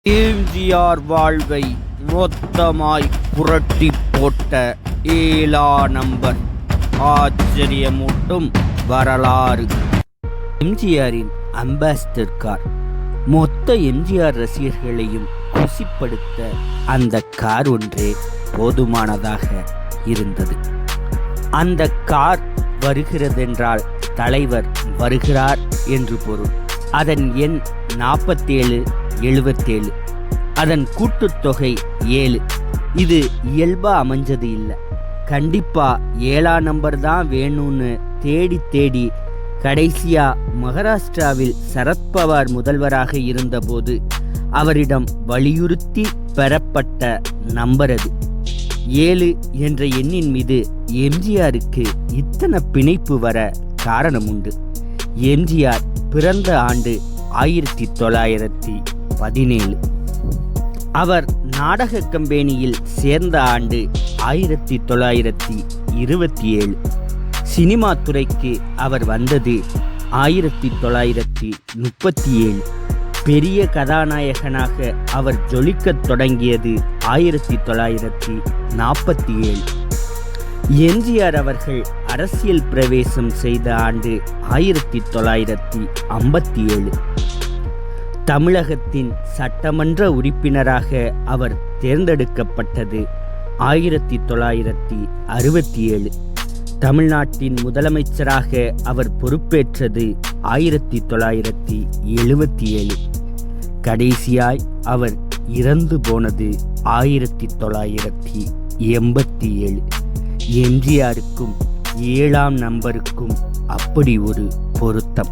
எம்ஜிஆர் வாழ்வை மொத்தமாய் புரட்டி போட்ட 7ஆம் நம்பர் ஆச்சரியமூட்டும் வரலாறு. எம்ஜிஆரின் அம்பாசிடர் கார் மொத்த எம்ஜிஆர் ரசிகர்களையும் குசிப்படுத்த அந்த கார் ஒன்றே போதுமானதாக இருந்தது. அந்த கார் வருகிறதென்றால் தலைவர் வருகிறார் என்று பொருள். அதன் எண் 4777, அதன் கூட்டுத்தொகை 7. இது இயல்பா அமைஞ்சது இல்லை. கண்டிப்பா 7ஆம் நம்பர் தான் வேணும்னு தேடி தேடி கடைசியா மகாராஷ்டிராவில் சரத்பவார் முதல்வராக இருந்தபோது அவரிடம் வலியுறுத்தி பெறப்பட்ட நம்பர் அது. 7 என்ற எண்ணின் மீது எம்ஜிஆருக்கு இத்தனை பிணைப்பு வர காரணம் உண்டு. எம்ஜிஆர் பிறந்த ஆண்டு 1917. அவர் நாடக கம்பெனியில் சேர்ந்த ஆண்டு 1927. சினிமா துறைக்கு அவர் வந்தது 1937. பெரிய கதாநாயகனாக அவர் ஜொலிக்கத் தொடங்கியது 1947. எம்ஜிஆர் அவர்கள் அரசியல் பிரவேசம் செய்த ஆண்டு 1957. தமிழகத்தின் சட்டமன்ற உறுப்பினராக அவர் தேர்ந்தெடுக்கப்பட்டது 1967. தமிழ்நாட்டின் முதலமைச்சராக அவர் பொறுப்பேற்றது 1977. கடைசியாய் அவர் இறந்து போனது 1987. எம்ஜிஆருக்கும் 7ஆம் நம்பருக்கும் அப்படி ஒரு பொருத்தம்.